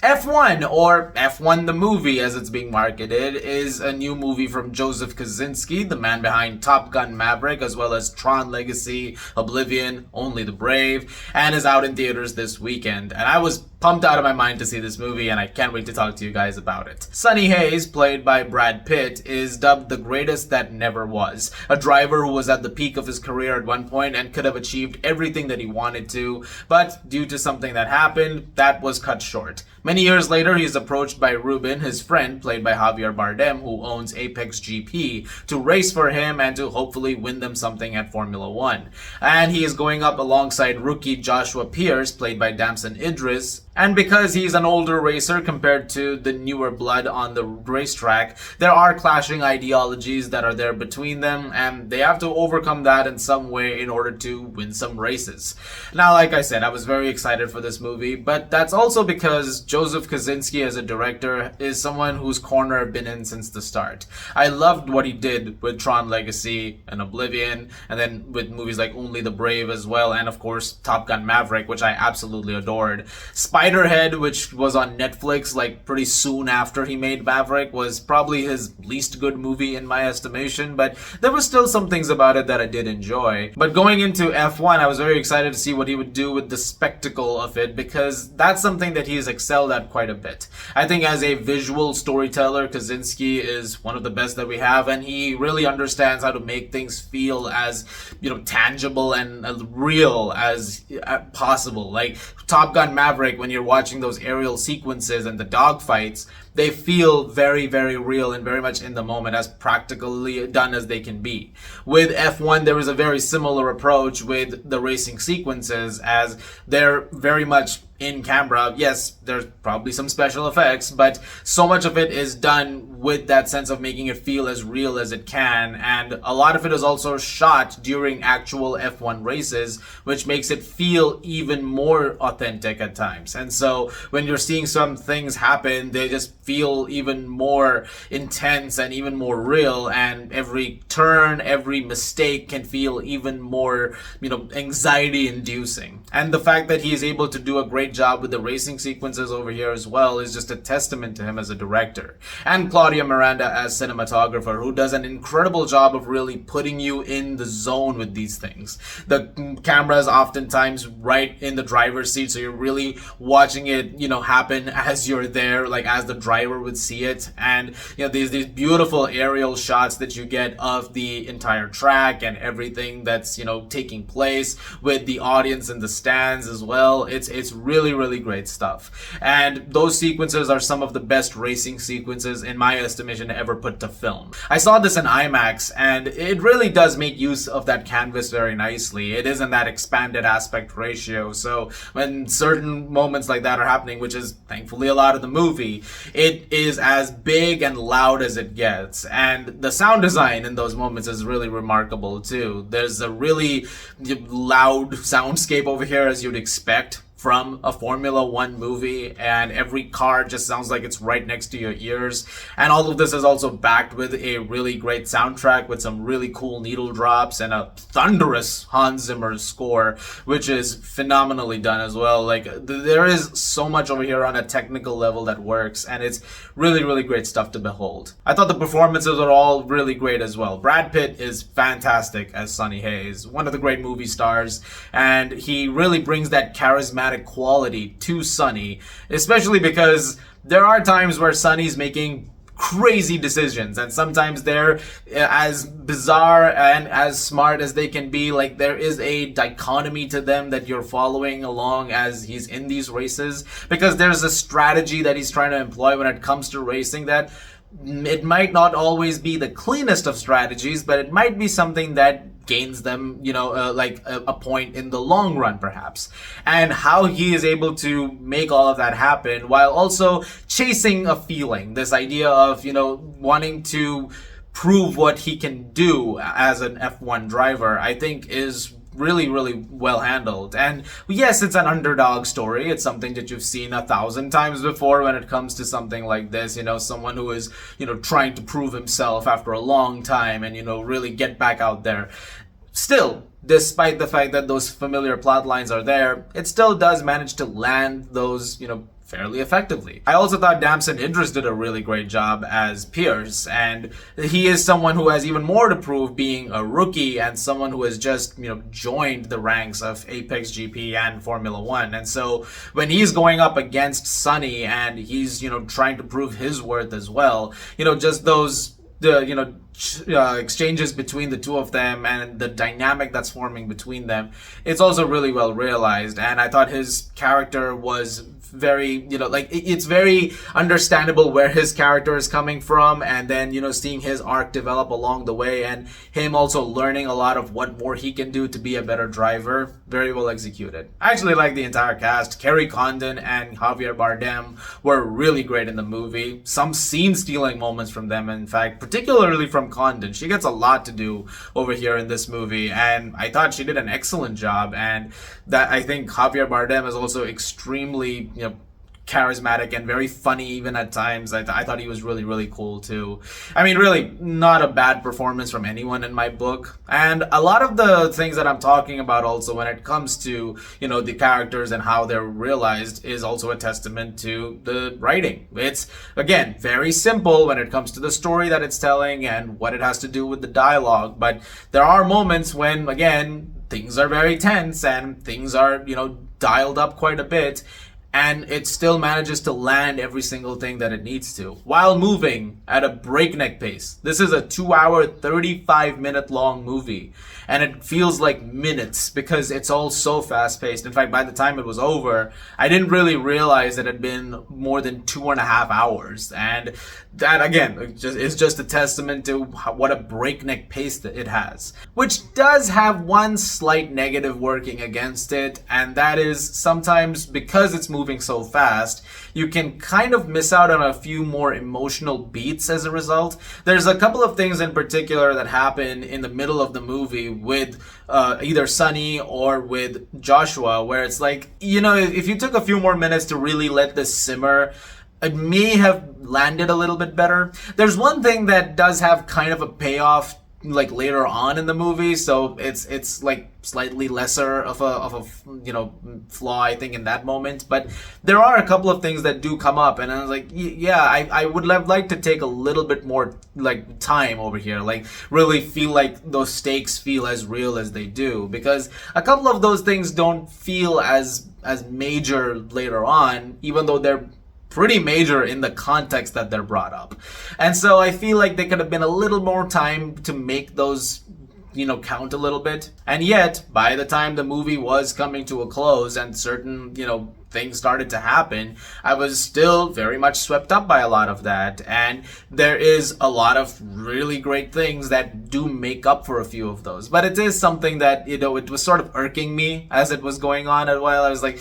F1, or F1 the movie as it's being marketed, is a new movie from Joseph Kosinski, the man behind Top Gun Maverick, as well as Tron Legacy, Oblivion, Only the Brave, and is out in theaters this weekend. And I was pumped out of my mind to see this movie, and I can't wait to talk to you guys about it. Sonny Hayes, played by Brad Pitt, is dubbed the greatest that never was. A driver who was at the peak of his career at one point and could have achieved everything that he wanted to, but due to something that happened, that was cut short. Many years later, he is approached by Ruben, his friend, played by Javier Bardem, who owns Apex GP, to race for him and to hopefully win them something at Formula One. And he is going up alongside rookie Joshua Pierce, played by Damson Idris. And because he's an older racer compared to the newer blood on the racetrack, there are clashing ideologies that are there between them, and they have to overcome that in some way in order to win some races. Now, like I said, I was very excited for this movie, but that's also because Joseph Kosinski as a director is someone whose corner I've been in since the start. I loved what he did with Tron Legacy and Oblivion, and then with movies like Only the Brave as well, and of course Top Gun Maverick, which I absolutely adored. Spiderhead, which was on Netflix like pretty soon after he made Maverick, was probably his least good movie in my estimation, but there were still some things about it that I did enjoy. But going into F1, I was very excited to see what he would do with the spectacle of it, because that's something that he's excelled at quite a bit. I think as a visual storyteller, Kosinski is one of the best that we have, and he really understands how to make things feel as, tangible and real as possible. Like Top Gun Maverick, when you're watching those aerial sequences and the dogfights, they feel very, very real and very much in the moment, as practically done as they can be. With F1, there is a very similar approach with the racing sequences, as they're very much in camera. Yes, there's probably some special effects, but so much of it is done with that sense of making it feel as real as it can, and a lot of it is also shot during actual F1 races, which makes it feel even more authentic at times. And so when you're seeing some things happen, they just feel even more intense and even more real, and every turn, every mistake can feel even more, anxiety inducing. And the fact that he is able to do a great job with the racing sequences over here as well is just a testament to him as a director. And Claudia Miranda as cinematographer, who does an incredible job of really putting you in the zone with these things. The camera is oftentimes right in the driver's seat, so you're really watching it, happen as you're there, like as the driver would see it. And these beautiful aerial shots that you get of the entire track and everything that's taking place with the audience in the stands as well. It's really great stuff. And those sequences are some of the best racing sequences in my estimation ever put to film. I saw this in IMAX, and it really does make use of that canvas very nicely. It isn't that expanded aspect ratio, so when certain moments like that are happening, which is thankfully a lot of the movie, it is as big and loud as it gets. And the sound design in those moments is really remarkable too. There's a really loud soundscape over here, as you'd expect from a Formula One movie, and every car just sounds like it's right next to your ears. And all of this is also backed with a really great soundtrack with some really cool needle drops and a thunderous Hans Zimmer score, which is phenomenally done as well. Like there is so much over here on a technical level that works, and it's really great stuff to behold. I thought the performances are all really great as well. Brad Pitt is fantastic as Sonny Hayes, one of the great movie stars, and he really brings that charismatic quality to Sonny, especially because there are times where Sonny's making crazy decisions, and sometimes they're as bizarre and as smart as they can be. Like there is a dichotomy to them that you're following along as he's in these races, because there's a strategy that he's trying to employ when it comes to racing that it might not always be the cleanest of strategies, but it might be something that gains them, a point in the long run, perhaps. And how he is able to make all of that happen while also chasing a feeling, this idea of, wanting to prove what he can do as an F1 driver, I think is really well handled. And yes, it's an underdog story. It's something that you've seen 1,000 times before when it comes to something like this. Someone who is, trying to prove himself after a long time and, really get back out there. Still, despite the fact that those familiar plot lines are there, it still does manage to land those, fairly effectively. I also thought Damson Idris did a really great job as Pierce, and he is someone who has even more to prove, being a rookie and someone who has just, joined the ranks of Apex GP and Formula One. And so when he's going up against Sonny and he's, trying to prove his worth as well, just those exchanges between the two of them and the dynamic that's forming between them, it's also really well realized. And I thought his character was very, it's very understandable where his character is coming from, and then, seeing his arc develop along the way and him also learning a lot of what more he can do to be a better driver. Very well executed. I actually like the entire cast. Kerry Condon and Javier Bardem were really great in the movie. Some scene-stealing moments from them, in fact, particularly from Condon. She gets a lot to do over here in this movie, and I thought she did an excellent job. And that, I think Javier Bardem is also extremely, charismatic and very funny even at times. I thought he was really, really cool too. I mean, really not a bad performance from anyone in my book. And a lot of the things that I'm talking about also when it comes to, the characters and how they're realized is also a testament to the writing. It's, again, very simple when it comes to the story that it's telling and what it has to do with the dialogue. But there are moments when, again, things are very tense and things are, dialed up quite a bit, and it still manages to land every single thing that it needs to while moving at a breakneck pace. This is a 2-hour, 35-minute long movie, and it feels like minutes because it's all so fast-paced. In fact, by the time it was over, I didn't really realize it had been more than 2.5 hours. And that, again, is just a testament to what a breakneck pace that it has. Which does have one slight negative working against it, and that is sometimes because it's moving so fast, you can kind of miss out on a few more emotional beats as a result. There's a couple of things in particular that happen in the middle of the movie with either Sonny or with Joshua, where it's like, if you took a few more minutes to really let this simmer, it may have landed a little bit better. There's one thing that does have kind of a payoff like later on in the movie, so it's like slightly lesser of a flaw, I think, in that moment. But there are a couple of things that do come up, and I was like, yeah, I would have liked to take a little bit more like time over here, like really feel like those stakes feel as real as they do, because a couple of those things don't feel as major later on, even though they're pretty major in the context that they're brought up. And so I feel like there could have been a little more time to make those, count a little bit. And yet, by the time the movie was coming to a close and certain, things started to happen, I was still very much swept up by a lot of that. And there is a lot of really great things that do make up for a few of those. But it is something that, it was sort of irking me as it was going on a while. I was like,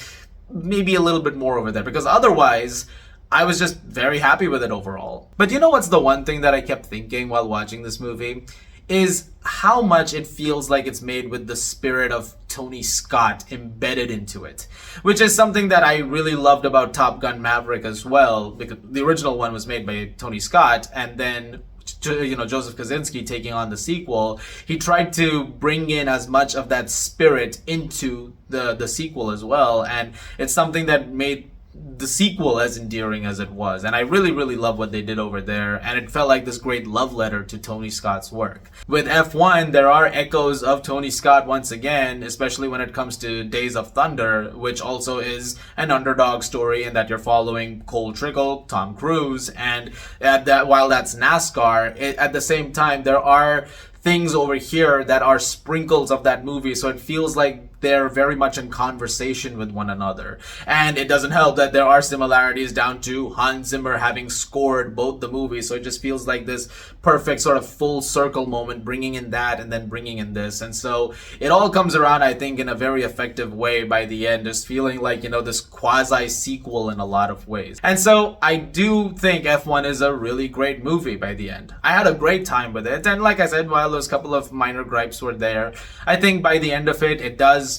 maybe a little bit more over there, because otherwise I was just very happy with it overall. But what's the one thing that I kept thinking while watching this movie is how much it feels like it's made with the spirit of Tony Scott embedded into it, which is something that I really loved about Top Gun Maverick as well, because the original one was made by Tony Scott, and then Joseph Kosinski taking on the sequel, he tried to bring in as much of that spirit into the sequel as well, and it's something that made the sequel as endearing as it was. And I really, really love what they did over there, and it felt like this great love letter to Tony Scott's work. With F1, there are echoes of Tony Scott once again, especially when it comes to Days of Thunder, which also is an underdog story in that you're following Cole Trickle, Tom Cruise, and while that's NASCAR, at the same time, there are things over here that are sprinkles of that movie, so it feels like they're very much in conversation with one another. And it doesn't help that there are similarities down to Hans Zimmer having scored both the movies, so it just feels like this perfect sort of full circle moment, bringing in that and then bringing in this. And so it all comes around, I think, in a very effective way by the end, just feeling like, this quasi-sequel in a lot of ways. And so I do think F1 is a really great movie by the end. I had a great time with it, and like I said, while those couple of minor gripes were there, I think by the end of it, it does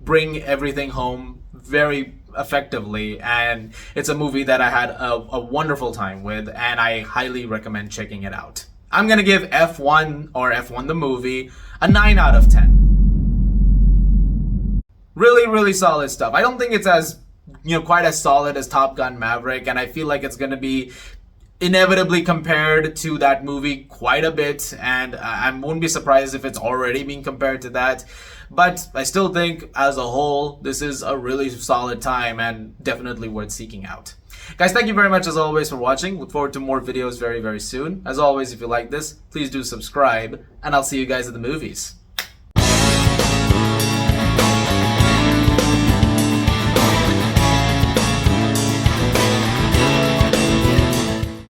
bring everything home very effectively, and it's a movie that I had a wonderful time with, and I highly recommend checking it out. I'm gonna give F1, or F1 the movie, a 9 out of 10. Really, really solid stuff. I don't think it's as quite as solid as Top Gun Maverick, and I feel like it's going to be inevitably compared to that movie quite a bit, and I won't be surprised if it's already being compared to that. But I still think, as a whole, this is a really solid time and definitely worth seeking out. Guys, thank you very much as always for watching. Look forward to more videos very, very soon. As always, if you like this, please do subscribe, and I'll see you guys at the movies.